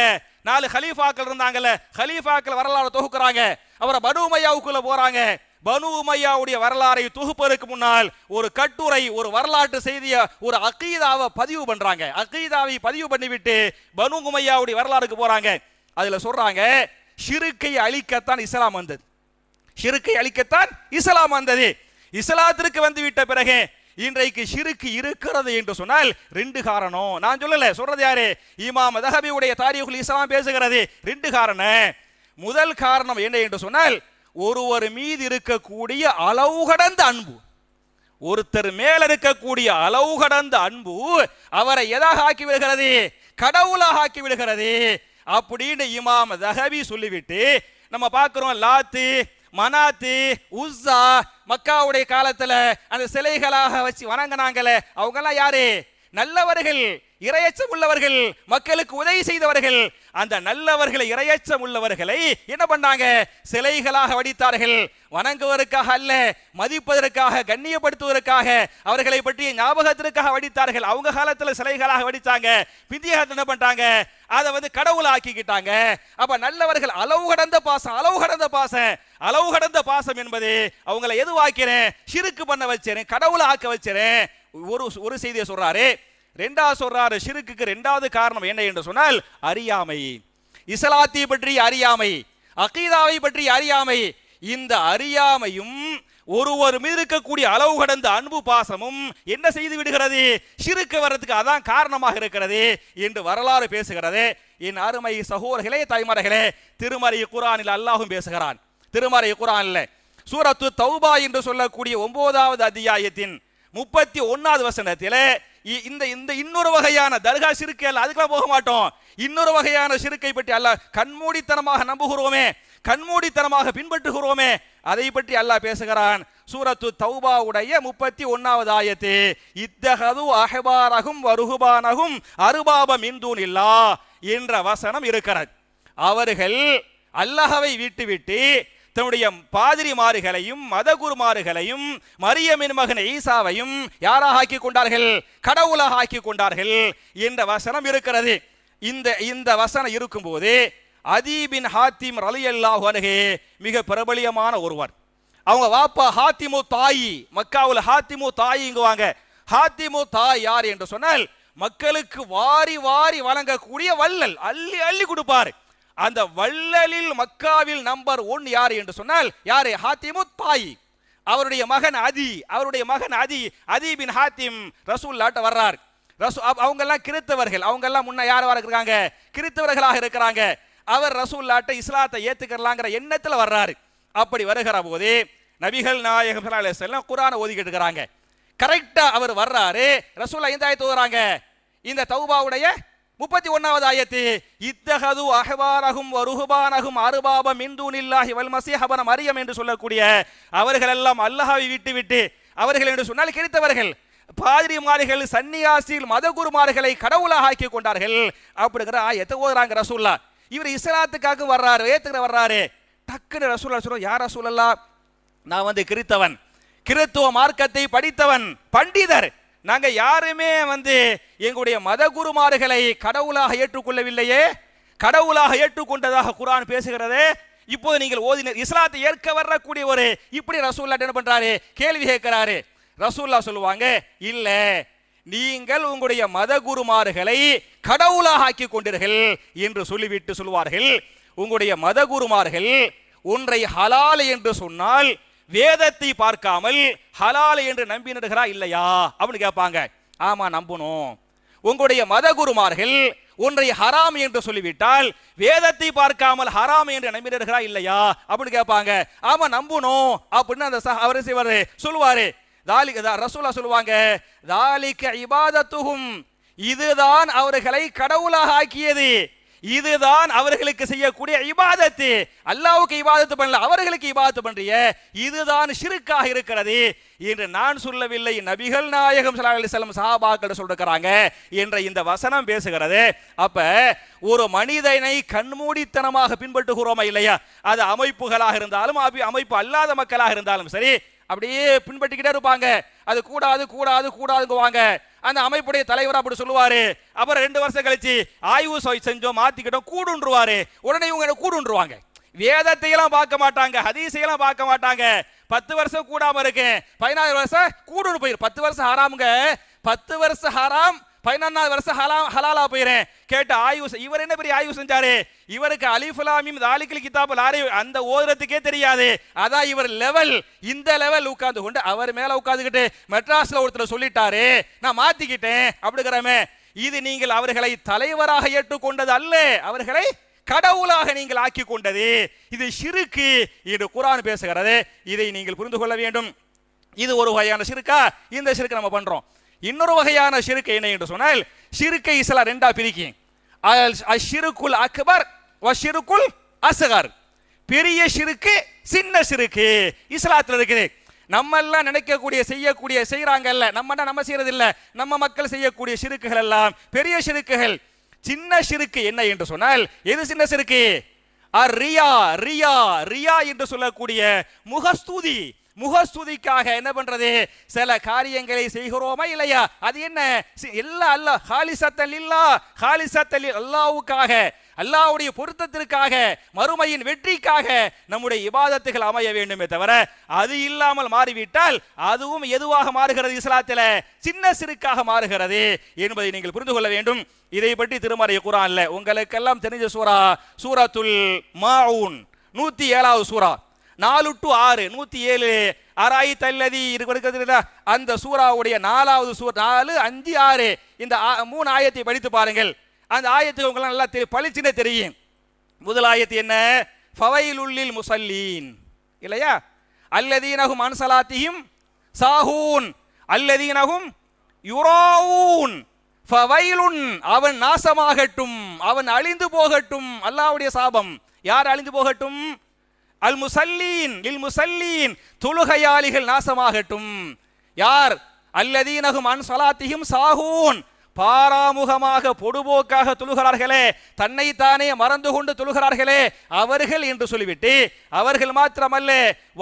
[SPEAKER 2] 4 கலீஃபாக்கள் இருந்தாங்கல்ல, கலீஃபாக்கள் வரலாறு தொகுக்குறாங்க. அப்புறம் பனு உமையாவுக்குள்ள போறாங்க. பனு உமையாவுடைய வரலாறை தொகுப்பதற்கு முன்னால் ஒரு கட்டுரை, ஒரு வரலாற்று செய்தியை, ஒரு அகீதாவை பதிவு பண்றாங்க. அகீதாவை பதிவு பண்ணிவிட்டு பனு உமையாவுடைய வரலாறுக்கு போறாங்க. அதுல சொல்றாங்க, ஷிருக்கை அழிக்கத்தான் இஸ்லாம் வந்தது, ஷிருக்கை அழிக்கத்தான் இஸ்லாம் வந்தது. இஸ்லாத்திற்கு வந்து விட்ட பிறகு இன்றைக்கு ஷிருக்கு இருக்கிறது என்று சொன்னால் 2 காரணம். நான் சொல்லல, சொல்றது யாரு? இமாம் தஹபியுடைய தாரீகுல் இஸ்லாம் பேசுகிறது. 2 காரணம். முதல் காரணம் என்ன என்று சொன்னால், ஒருவர் மீது இருக்கக்கூடிய அளவு கடந்த அன்பு, ஒருத்தர் மேல இருக்கக்கூடிய அளவு கடந்த அன்பு அவரை எதாக ஆக்கி விடுகிறது? கடவுளாக ஆக்கி விடுகிறது அப்படின்னு இமாம் தஹபி சொல்லிவிட்டு, நம்ம பார்க்கிறோம் லாத்து மனாத்து உஸ்ஸா மக்காவுடைய காலத்துல அந்த சிலைகளாக வச்சு வணங்கினாங்களே, அவங்க எல்லாம் யாரு? நல்லவர்கள், இரையச்சம் உள்ளவர்கள், மக்களுக்கு உதவி செய்தவர்கள். அந்த நல்லவர்களை, இரையச்சம் உள்ளவர்களை என்ன பண்ணாங்க? சிலைகளாக வடித்தார்கள். வணங்குவதற்காக அல்ல, மதிப்பதற்காக, கண்ணியப்படுத்துவதற்காக, அவர்களை பற்றிய ஞாபகத்திற்காக வடித்தார்கள். அவங்க காலத்துல சிலைகளாக வடித்தாங்க. பிந்திய காலத்துல என்ன பண்ணிட்டாங்க? அதை கடவுளாக்கிக்கிட்டாங்க. அப்ப நல்லவர்கள், அளவு கடந்த பாசம், அளவு கடந்த பாசம், அளவு கடந்த பாசம் என்பது அவங்களை எதுவாக்கிறேன்? ஷிருக்கு பண்ண வச்சேன், கடவுளை ஆக்க வச்சேன். ஒரு செய்தியை சொல்றாரு. 2வது சொல்றாரு, ஷிருக்குக்கு 2வது காரணம் என்ன என்று சொன்னால் அறியாமை. இஸ்லாத்தை பற்றி அறியாமை, அகீதாவை பற்றி அறியாமை. இந்த அறியாமையும் ஒருவர் மீது இருக்கக்கூடிய அளவு கடந்த அன்பு பாசமும் என்ன செய்து விடுகிறது? ஷிருக்கு வர்றதுக்கு அதான் காரணமாக இருக்கிறது என்று வரலாறு பேசுகிறது. என் அருமை சகோதரர்களே, தாய்மார்களே, திருமறை குர்ஆனில் அல்லாஹ்வும் பேசுகிறான். திருமறை குர்ஆனில் சூரத்து தௌபா என்று சொல்லக்கூடிய 9வது அத்தியாயத்தின் 31வது வசனத்திலே இந்த இன்னொரு வகையான தர்கா ஷிருக்கு, அல்ல அதுக்கெல்லாம் போக மாட்டோம், இன்னொரு வகையான ஷிருக்கை பற்றி அல்லாஹ் கண்மூடித்தனமாக நம்புகிறோமே, கண்மூடித்தனமாக பின்பற்றுகிறோமே, அதை பற்றி அல்லாஹ் பேசுகிறான். சூரத்து தௌபாவுடைய 31வது ஆயத்து, இத்தஹது அஹ்பாரஹும் வருஹுபானஹும் அர்பாப மின் தூனில்லாஹ் என்ற வசனம் இருக்கிறது. அவர்கள் அல்லாஹ்வை விட்டுவிட்டு தன்னுடைய பாதிரிமார்களையும் மதகுருமார்களையும் மரியமின் மகன் ஈசாவையும் யாராக ஆக்கி கொண்டார்கள்? கடவுளாக ஆக்கி கொண்டார்கள் என்ற வசனம் இருக்கிறது. இந்த வசனம் இருக்கும்போது அதி பின் ஹாத்திம் ரலியல்லாஹு அன்ஹு மிக பிரபலியமான ஒருவர். அவங்க வாப்பா ஹாத்திமு தாயி, மக்காவுல ஹாத்திமு தாயிங்குவாங்க. ஹாத்திமு தாய் யார் என்று சொன்னால், மக்களுக்கு வாரி வாரி வழங்கக்கூடிய வள்ளல், அள்ளி அள்ளி கொடுப்பார். அந்த வள்ளலில் மக்காவில் நம்பர் 1 யார் என்று சொன்னால் யாரு? ஹாத்திமு தாயி. அவருடைய மகன் அதி பின் ஹாத்திம் ரசூலுல்லாஹ்ட்ட வர்றார். அவங்க எல்லாம் கிறிஸ்தவர்கள், அவங்க எல்லாம் முன்ன யார் இருக்காங்க? கிறிஸ்தவர்களாக இருக்கிறாங்க. அவர் ரசூலுல்லாஹ்ட்ட இஸ்லாத்தை ஏத்துக்கலாங்கிற எண்ணத்துல வர்றாரு. அப்படி வருகிற போது நபிகள் நாயகம் ஸல்லல்லாஹு அலைஹி வஸல்லம் குர்ஆனை ஓதிக்கிட்டு இருக்காங்க. கரெக்டா அவர் வர்றாரு. ரசூலுல்லாஹ் இந்த ஆயத்தை ஓதுறாங்க. இந்த தௌபாவுடைய 31வது ஆயத்து, இத்தஹது அஹ்பாரஹும் வருஹுபானஹும் அர்பாப மின் தூனில்லாஹி வல் மஸீஹ் இப்ன மரியம் என்று சொல்லக்கூடிய அவர்கள் எல்லாம் அல்லாஹ்வை விட்டு அவர்கள் என்று சொன்னால் கிறிஸ்தவர்கள், பாதிரிமார்கள், சன்னியாசிகள், மதகுருமார்களை கடவுளாக ஆக்கி கொண்டார்கள் அப்படிங்கிற ஆயத்தை ஓதுறாங்க ரசூல்லா. இவர் இஸ்லாத்துக்காக வர்றாரு, ஏத்துக்கிற வர்றாரு. டக்குன்னு ரசூல்லா சொல்றோம், யார் ரசூலல்லா, நான் கிறித்தவன், கிறித்துவ மார்க்கத்தை படித்தவன், பண்டிதர். நாங்க யாருமே எங்களுடைய மதகுருமார்களை கடவுளாக ஏற்றுக்கொள்ளவில்லையே, கடவுளாக ஏற்றுக்கொண்டதாக குர்ஆன் பேசுகிறது. இப்போது நீங்கள் ஓதின இஸ்லாத்தை ஏற்க வரக்கூடிய ஒரு இப்படி ரசூல்லா என்ன பண்றாரு, கேள்வி கேட்கிறாரு. ரசூல்லா சொல்லுவாங்க, இல்ல, நீங்கள் உங்களுடைய மதகுருமார்களை கடவுளாக ஆக்கி கொண்டீர்கள் என்று சொல்லிவிட்டு சொல்வார்கள், உங்களுடைய மதகுருமார்கள் ஒன்றை ஹலால் என்று சொன்னால் வேதத்தை பார்க்காமல் ஹலால் என்று நம்பினர்களா இல்லையா அப்படின்னு கேட்பாங்க. ஆமா, நம்பணும். உங்களுடைய மதகுருமார்கள் ஒன்றை ஹராம் என்று சொல்லிவிட்டால் வேதத்தை பார்க்காமல் ஹராம் என்று நம்பினர்களா இல்லையா அப்படின்னு கேட்பாங்க. ஆமா, நம்பணும் அப்படின்னு அந்த அவர் சொல்லுவாரு. ரசூலா சொல்லுவாங்க, தாலிக இபாதத்துஹும், இதுதான் அவர்களை கடவுளாக ஆக்கியது, இதுதான் அவர்களுக்கு செய்யக்கூடிய இபாதத்து. அல்லாஹ்வுக்கு இபாதத்து பண்ணல, அவர்களுக்கு இபாதத்து பண்றிய, இதுதான் ஷிர்க்காக இருக்கிறது என்று நான் சொல்லவில்லை, நபிகள் நாயகம் ஸல்லல்லாஹு அலைஹி வஸல்லம் சஹாபாக்கள் சொல்றாங்க என்ற இந்த வசனம் பேசுகிறது. அப்ப ஒரு மனிதனை கண்மூடித்தனமாக பின்பற்றுகிறோமா இல்லையா, அது அமைப்புகளாக இருந்தாலும் அமைப்பு அல்லாத மக்களாக இருந்தாலும் சரி, அப்படியே பின்பற்றிக்கிட்டே இருப்பாங்க. அது கூடாது கூடாது கூடாதுங்குவாங்க. அந்த அமைப்புடைய தலைவர் அப்படி சொல்லுவாரு. அப்புறம் 2 வருஷம் கழிச்சு ஆய்வு செஞ்சோம், மாத்திக்கிட்டோம், கூடுன்றுவாரு. உடனே இவங்க கூடுன்றுவாங்க. வேதத்தையெல்லாம் பார்க்க மாட்டாங்க, ஹதீஸையெல்லாம் பார்க்க மாட்டாங்க. 10 வருஷம் கூடாம இருக்கு, 14 வருஷம் கூடுன்னு போயிரு. 10 வருஷம் ஹராமுங்க, 10 வருஷம் ஹராம், 11வது வருஷம் ஹலாலா போயிறேன். கேட்ட ஆய்வு, இவர் என்ன பெரிய ஆய்வு செஞ்சாரு, இவருக்கு அலிஃப் லாம் மீம் தாலிகல் கிதாபுல் ஆரி அந்த ஓதுறதுக்கே தெரியாது. அதான் இவர் லெவல், இந்த லெவல் உட்கார்ந்து கொண்டு அவர் மேல உட்கார்ந்துக்கிட்டு மெட்ராஸ்ல ஒருத்தர் சொல்லிட்டாரு, நான் மாத்திக்கிட்டேன் அப்படிங்கிறமே. இது நீங்கள் அவர்களை தலைவராக ஏற்றுக்கொண்டது அல்ல, அவர்களை கடவுளாக நீங்கள் ஆக்கி கொண்டது. இது ஷிர்க்கு என்று குர்ஆன் பேசுகிறது. இதை நீங்கள் புரிந்து கொள்ள வேண்டும். இது ஒரு வகையான ஷிர்கா, இந்த ஷிர்க் நம்ம பண்றோம். இன்னொரு வகையான ஷிர்க் என்ன என்று சொன்னால், ஷிர்க்கை இஸ்லாம் 2ஆ பிரிக்கும். அஷ்ஷிருக்குல் அக்பர் வஷ்ஷிருக்குல் அஸ்கர். பெரிய ஷிர்க்கு, சின்ன ஷிர்க்கு இஸ்லாத்துல இருக்குது. நம்ம எல்லாம் நினைக்கக்கூடிய செய்யக்கூடிய செய்யறாங்கல்ல, நம்ம செய்யறது இல்ல, நம்ம மக்கள் செய்யக்கூடிய ஷிர்க்குகள் எல்லாம் பெரிய ஷிர்க்குகள். சின்ன ஷிர்க்கு என்ன என்று சொன்னால், எது சின்ன ஷிர்க்கு? ரியா, ரியா, ரியா என்று சொல்லக்கூடிய முகஸ்துதி. முகஸ்துதிக்காக என்ன பண்றது, சில காரியங்களை செய்கிறோமா இல்லையா, அது என்ன, எல்லாம் அல்லாஹ், ஹாலிசத்தல் லில்லாஹ், ஹாலிசத்தல் அல்லாஹ்வுக்காக, அல்லாஹ்வுடைய பொருத்தத்திற்காக, மறுமையின் வெற்றிக்காக நம்முடைய இபாதத்துகள் அமைய வேண்டுமே தவிர, அது இல்லாமல் மாறிவிட்டால் அதுவும் எதுவாக மாறுகிறது, இஸ்லாத்தில் சின்ன சிறுக்காக மாறுகிறது என்பதை நீங்கள் புரிந்து கொள்ள வேண்டும். இதை பற்றி திருமறை குர்ஆன்ல உங்களுக்கெல்லாம் தெரிஞ்ச சூரா சூரத்துல் மாஊன் 107வது சூரா 4 to 6 107 அராயித் அல்லதி இருக்கிறது. அந்த சூராவுடைய 4வது சூரா 4, 5, 6 இந்த 3 ஆயத்தை படித்து பாருங்கள். அந்த ஆயத்துக்கு உங்களுக்கு நல்லா பளிச்சுனே தெரியும். முதல் ஆயத்து என்ன, ஃபவைலுல் முஸல்லீன் இல்லையா, அல்லதீனஹும் அன் ஸலாத்திஹிம் சாஹூன் அல்லதீனஹும் யுராஊன். ஃபவைலுன், அவன் நாசமாகட்டும், அவன் அழிந்து போகட்டும். அல்லாஹ்வுடைய சாபம். யார் அழிந்து போகட்டும்? அல் முஸல்லீன், லில் முஸல்லீன், தொழுகையாளிகள் நாசமாகட்டும். யார்? அல்லதீனஹும் அன் ஸலாத்திஹிம் சாஹூன், பாராமுகமாக பொடுபோக்காக தொழுகிறார்களே, தன்னை தானே மறந்து கொண்டு தொழுகிறார்களே, அவர்கள் என்று சொல்லிவிட்டு, அவர்கள் மாத்திரமல்ல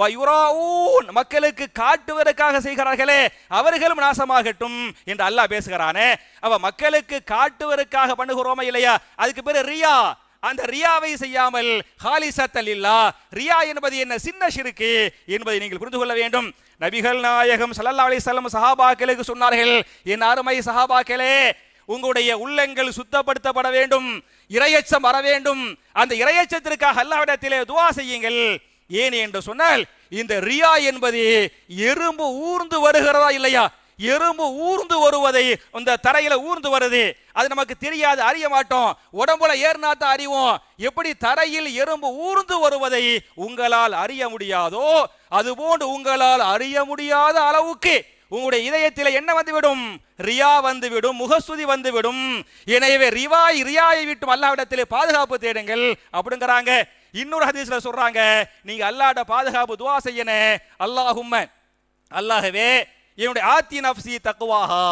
[SPEAKER 2] வயுராஊன், மக்களுக்கு காட்டுவதற்காக செய்கிறார்களே, அவர்களும் நாசமாகட்டும் என்று அல்லாஹ் பேசுகிறானே. அவ மக்களுக்கு காட்டுவதற்காக பண்ணுகிறோமா இல்லையா, அதுக்கு பேரு ரியா. அந்த ரியாவை செய்யாமல் ஹாலிசத்தல் லில்லாஹ், ரியா என்பது என்ன, சின்ன ஷிர்க்கு என்பதை நீங்கள் புரிந்து கொள்ள வேண்டும். நபிகள் நாயகம் ஸல்லல்லாஹு அலைஹி வஸல்லம் சஹாபாக்களுக்கு சொன்னார்கள், என் அருமை சஹாபாக்களே, உங்களுடைய உள்ளங்கள் சுத்தப்படுத்தப்பட வேண்டும், இறையச்சம் வர வேண்டும். அந்த இறையச்சத்திற்காக அல்லாஹ்விடத்திலே துஆ செய்யுங்கள். ஏன் என்று சொன்னால், இந்த ரியா என்பது எறும்பு ஊர்ந்து வருகிறதா இல்லையா, எறும்பு ஊர்ந்து வருவதை, இந்த தரையில ஊர்ந்து வருது, அது நமக்கு தெரியாது, அறிய மாட்டோம். உடம்புல ஏறினாத்தான் அறிவோம். எப்படி தரையில் எறும்பு ஊர்ந்து வருவதை உங்களால் அறிய முடியாதோ, அதுபோன்று உங்களால் அறிய முடியாத அளவுக்கு உங்களுடைய இதயத்தில் என்ன வந்துவிடும், ரியா வந்துவிடும், முகஸ்துதி வந்துவிடும். எனவே ரியாயை விட்டு அல்லாஹ்விடத்திலே பாதுகாப்பு தேடுங்கள் அப்படிங்கிறாங்க. இன்னொரு ஹதீஸ்ல சொல்றாங்க, நீங்க அல்லாஹ்ட பாதுகாப்பு துஆ செய்யணும். அல்லாஹும்ம, அல்லாஹ்வே என்னுடைய ஆத்தி நஃப்ஸி தக்வாஹா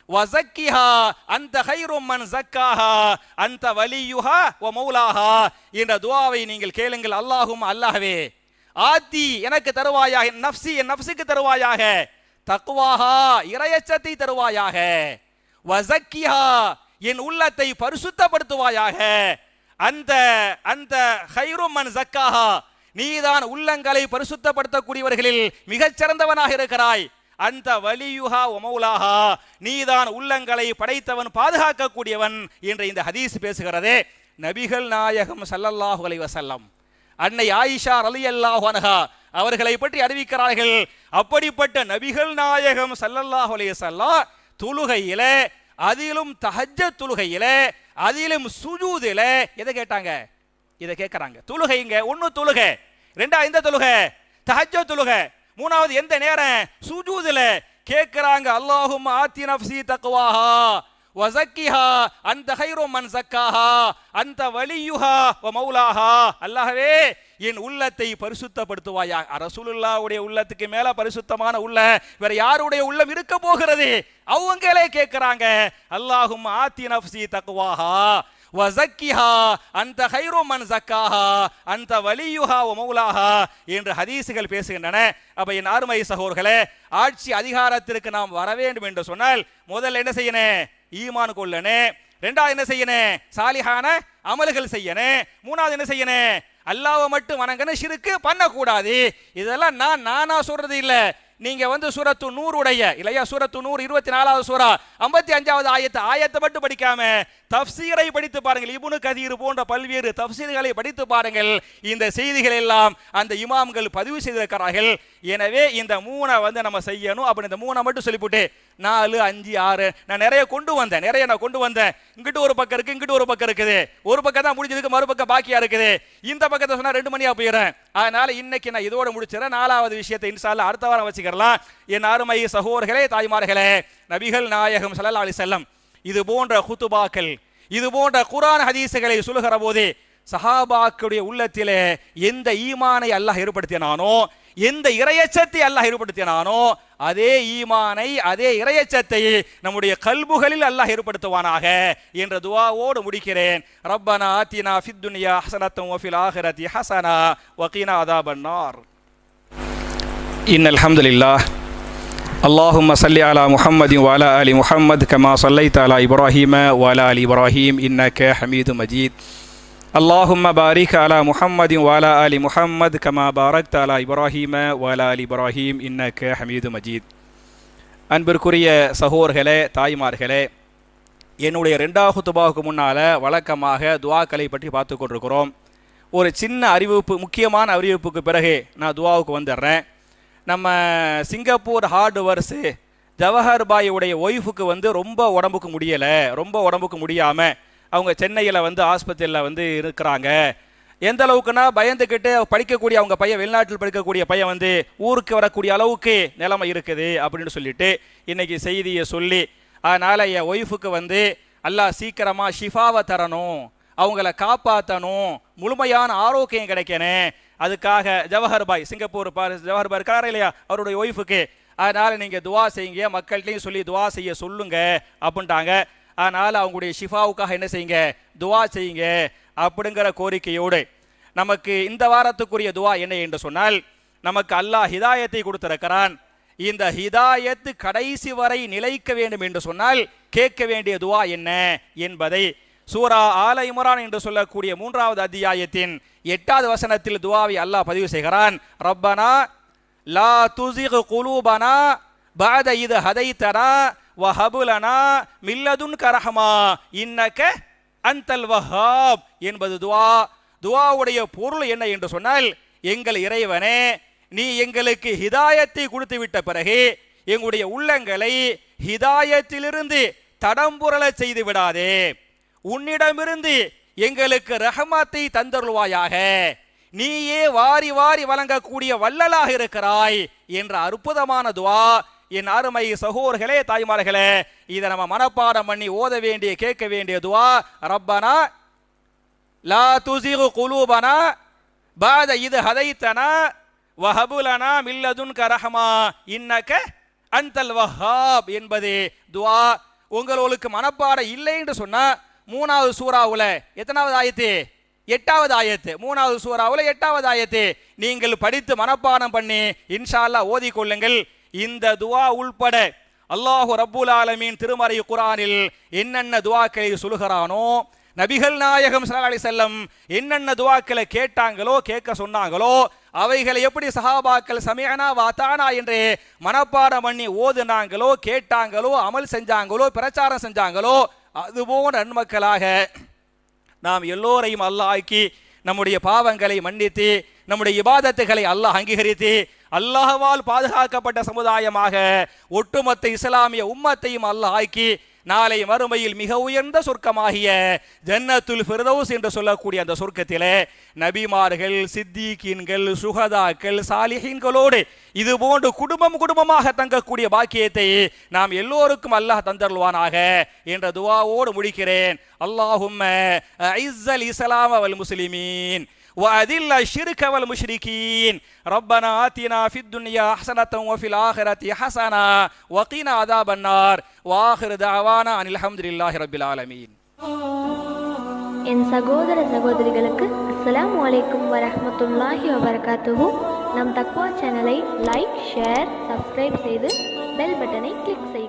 [SPEAKER 2] வஸக்கிஹா அந்த கைரும் மன் ஸக்காஹா அந்த வலியுஹா வ மௌலாஹா என்ற துஆவை நீங்கள் கேளுங்கள். அல்லாஹும் அல்லாஹ்வே ஆத்தி எனக்கு தருவாயாக, நஃப்ஸி என் நஃப்ஸுக்கு தருவாயாக, தக்வாஹா இறையச்சத்தை தருவாயாக, வஸக்கிஹா என் உள்ளத்தை பரிசுத்தப்படுத்துவாயாக, அந்த அந்த கைரும் மன் ஸக்காஹா நீதான் உள்ளங்களை பரிசுத்தப்படுத்தக்கூடியவர்களில் மிகச் சிறந்தவனாக இருக்கிறாய், அந்த வலியுஹா ஒமௌலாஹா நீதான் உள்ளங்களை படைத்தவன் பாதுகாக்கக்கூடியவன் என்ற இந்த ஹதீஸ் பேசுகிறதே. நபிகள் நாயகம் ஸல்லல்லாஹு அலைஹி வஸல்லம் அன்னை ஆயிஷா ரலியல்லாஹு அன்ஹா அவர்களை பற்றி அறிவிக்கிறார்கள். அப்படிப்பட்ட நபிகள் நாயகம் ஸல்லல்லாஹு அலைஹி வஸல்லம் தொழுகையிலே, அதிலும் தஹஜ்ஜத் தொழுகையிலே, அதிலும் சுஜூதிலே எதை கேட்டாங்க? இதை கேட்கறாங்க. தொழுகைங்க, ஒன்னு தொழுகை, ரெண்டா இந்த தொழுகை தஹஜ்ஜத் தொழுகை, மூணாவது எந்த நேரம்? சுஜூதில கேட்கிறாங்க. அல்லாஹும்ம ஆத்தி நஃப்ஸி தக்வாஹா வஸக்கிஹா அந்த கைரும் மன் ஸக்காஹா அந்த வலியுஹா வ மௌலாஹா. அல்லாஹ்வே என் உள்ளத்தை பரிசுத்தப்படுத்துவாயா. ரசூலுல்லாஹ்வுடைய உள்ளத்துக்கு மேல பரிசுத்தமான உள்ள வேற யாருடைய உள்ளம் இருக்க போகிறது? அவங்களே கேட்கிறாங்க. அல்லாஹும்ம ஆத்தி நஃப்ஸி தக்வாஹா வஸக்கிஹா அந்த கைரும் மன் ஸக்காஹா அந்த வலியுஹா வ மௌலாஹா என்று ஹதீஸுகள் பேசுகின்றன. அப்ப என் அருமை சகோதரர்களே, ஆட்சி அதிகாரத்திற்கு நாம் வர வேண்டும் என்று சொன்னால் முதல்ல என்ன செய்யணும்? ஈமான் கொள்ளணும். ரெண்டாவது என்ன செய்யணும்? சாலிஹான அமல்கள் செய்யணும். மூணாவது என்ன செய்யணும்? அல்லாஹ்வை மட்டும் வணங்கணும், ஷிர்க் பண்ணக்கூடாது. இதெல்லாம் நானா சொல்றது இல்ல. நீங்க சூரத்து நூருடைய இல்லையா, சூரத்து நூர் 24வது சூரா 55வது ஆயத்தை மட்டும் படிக்காம தஃப்சீரை படித்து பாருங்கள். இப்னு கதீர் போன்ற பல்வேறு தஃப்சீர்களை படித்து பாருங்கள். இந்த செய்திகள் எல்லாம் அந்த இமாம்கள் பதிவு செய்திருக்கிறார்கள். எனவே இந்த மூணை நம்ம செய்யணும். அப்படி இந்த மூணை மட்டும் சொல்லிவிட்டு 4, 5, 6 நான் நிறைய கொண்டு வந்தேன். இங்கிட்டு ஒரு பக்கம் இருக்கு, இங்கிட்டு ஒரு பக்கம் இருக்குது. ஒரு பக்கம் தான் முடிஞ்சதுக்கு, மறுபக்கம் பாக்கியா இருக்குது. இந்த பக்கத்தை சொன்னா 2 மணியா போயிடுறேன். அதனால இன்னைக்கு நான் இதோட முடிச்சிடறேன். 4வது விஷயத்தை இன்ஷா அல்லாஹ் அடுத்த வாரம் வச்சுக்கலாம். என் அருமை சகோதரர்களே, தாய்மார்களே, நபிகள் நாயகம் ஸல்லல்லாஹு அலைஹி வஸல்லம் இது போன்ற குத்துபாக்கள், இது போன்ற குர்ஆன் ஹதீஸுகளை சொல்லுகிற போது சஹாபாக்களுடைய உள்ளத்திலே எந்த ஈமானை அல்லாஹ் ஏற்படுத்தினானோ, எந்த இறையச்சத்தை அல்லாஹ் ஏற்படுத்தினானோ, அதே ஈமானை, அதே இறையச்சத்தை நம்முடைய கல்புகளில் அல்லாஹ் ஏற்படுத்துவானாக என்ற துஆவோடு முடிக்கிறேன். ரப்பனா ஆத்தினா ஃபித் துன்யா ஹஸனத்தன் வ ஃபில் ஆখিরাতি ஹஸனா வ கீனா அஸாபன்னார். இன்னல் ஹம்துலில்லாஹ் اللهم صل على محمد وعلى آل محمد كما صليت على إبراهيم وعلى آل إبراهيم إنك حميد مجيد. اللهم بارك على محمد وعلى آل محمد كما باركت على إبراهيم وعلى آل إبراهيم إنك حميد مجيد. அன்பிற்குரிய சகோதரர்களே, தாய்மார்களே, என்னுடைய 2வது குத்துபாவுக்கு முன்னால் வழக்கமாக துஆக்களை பற்றி பார்த்து கொண்டிருக்கிறோம். ஒரு சின்ன அறிவிப்பு, முக்கியமான அறிவிப்புக்கு பிறகு நான் துஆவுக்கு வந்துடுறேன். நம்ம சிங்கப்பூர் ஹார்ட்வர்ஸு ஜவஹர் பாய் உடைய ஒய்ஃபுக்கு ரொம்ப உடம்புக்கு முடியாமல் அவங்க சென்னையில் ஆஸ்பத்திரியில் இருக்கிறாங்க. எந்த அளவுக்குன்னா பயந்துக்கிட்டு படிக்கக்கூடிய அவங்க பையன், வெளிநாட்டில் படிக்கக்கூடிய பையன் ஊருக்கு வரக்கூடிய அளவுக்கு நிலைமை இருக்குது அப்படின்னு சொல்லிட்டு இன்னைக்கு செய்தியை சொல்லி, அதனால் என் ஒய்ஃபுக்கு அல்லாஹ் சீக்கிரமாக ஷிஃபாவை தரணும், அவங்கள காப்பாற்றணும், முழுமையான ஆரோக்கியம் கிடைக்கணும். அதுக்காக ஜவஹர் பாய், சிங்கப்பூர் ஜவஹர் பாய் இருக்காரு இல்லையா, அவருடைய ஒய்ஃபுக்கு, அதனால் நீங்கள் துவா செய்யுங்க, மக்கள்கிட்டையும் சொல்லி துவா செய்ய சொல்லுங்க அப்படின்ட்டாங்க. அதனால் அவங்களுடைய ஷிஃபாவுக்காக என்ன செய்யுங்க? துவா செய்யுங்க அப்படிங்கிற கோரிக்கையோடு நமக்கு இந்த வாரத்துக்குரிய துவா என்ன என்று சொன்னால், நமக்கு அல்லாஹ் ஹிதாயத்தை கொடுத்திருக்கிறான். இந்த ஹிதாயத்து கடைசி வரை நிலைக்க வேண்டும் என்று சொன்னால் கேட்க வேண்டிய துவா என்ன என்பதை சூரா ஆல இம்ரான் என்று சொல்லக்கூடிய 3வது அத்தியாயத்தின் 8வது வசனத்தில் துவாவை அல்லாஹ் பதிவு செய்கிறான். ரப்பனா லா துஸிக் குலூபனா பஅத இத் ஹதைதனா வ ஹப் லனா மின் லதுன்க ரஹ்மா இன்னக அன்தல் வஹ்ஹாப் என்பது துவா. துவாவுடைய பொருள் என்ன என்று சொன்னால், எங்கள் இறைவனே, நீ எங்களுக்கு ஹிதாயத்தை கொடுத்து விட்ட பிறகு எங்களுடைய உள்ளங்களை ஹிதாயத்திலிருந்து தடம்புரள செய்து விடாதே, உன்னிடமிருந்து எங்களுக்கு ரஹமத்தை தந்தருள்வாயாக, நீயே வாரி வாரி வழங்கக்கூடிய வல்லலாக இருக்கிறாய் என்ற அற்புதமான துவா. என் அருமை சகோதரர்களே, தாய்மார்களே, இதை நம்ம மனப்பாடம் பண்ணி ஓத வேண்டிய, கேட்க வேண்டிய துவா. ரப்பனா லா துஸிக் குலூபனா பஅத இத் ஹதைதனா வ ஹப் லனா மின் லதுன்க ரஹ்மா இன்னக அன்தல் வஹாப் என்பது துஆ. உங்களுக்கு மனப்பாடம் இல்லை என்று சொன்னா 3வது சூராவுல எத்தனாவது ஆயத்து? 8வது ஆயத்து. 3வது சூராவுல 8வது ஆயத்து நீங்கள் படித்து மனப்பாடம் பண்ணி இன்ஷா அல்லாஹ் ஓதிக்கொள்ளுங்கள். இந்த துஆ உள்பட அல்லாஹு ரப்புல் ஆலமீன் திருமறை குர்ஆனில் என்னென்ன துஆக்களை சொல்கிறானோ, நபிகள் நாயகம் ஸல்லல்லாஹு அலைஹி வஸல்லம் என்னென்ன துஆக்களை கேட்டாங்களோ, கேட்க சொன்னாங்களோ, அவைகளை எப்படி சஹாபாக்கள் சமிஅனா வ அதானா என்று மனப்பாடம் பண்ணி ஓதுனாங்களோ, கேட்டாங்களோ, அமல் செஞ்சாங்களோ, பிரச்சாரம் செஞ்சாங்களோ, அதுபோன்ற நன்மக்களாக நாம் எல்லோரையும் அல்லாஹ் ஆக்கி நம்முடைய பாவங்களை மன்னித்து நம்முடைய இபாதத்துகளை அல்லாஹ் அங்கீகரித்து அல்லாஹ்வால் பாதுகாக்கப்பட்ட சமுதாயமாக ஒட்டுமொத்த இஸ்லாமிய உம்மத்தையும் அல்லாஹ் ஆக்கி நாளை மறுமையில் மிக உயர்ந்த சொர்க்கமாகிய ஜன்னத்துல் ஃபிர்தௌஸ் என்று சொல்லக்கூடிய அந்த சொர்க்கத்திலே நபிமார்கள், சித்திகீன்கள், சுஹதாக்கள், சாலிஹீன்களோடு இது போன்று குடும்பமாக தங்கக்கூடிய பாக்கியத்தை நாம் எல்லோருக்கும் அல்லாஹ் தந்தருள்வானாக என்ற துஆவோடு முடிக்கிறேன். அல்லாஹும்ம ஐஸல் இஸ்லாம வல் முஸ்லிமீன் وأذل الشرك والمشركين ربنا آتنا في الدنيا حسنة وفي الآخرة حسنة وقنا عذاب النار وآخر دعوانا أن الحمد لله رب العالمين.
[SPEAKER 1] என் சகோதர சகோதரிகளுக்கு அஸ்ஸலாமு அலைக்கும் வரஹ்மத்துல்லாஹி வபரகாத்துஹு. நம் தக்வா சேனலை லைக், ஷேர், சப்ஸ்கிரைப் செய்து பெல் பட்டனை கிளிக் செய்யுங்கள்.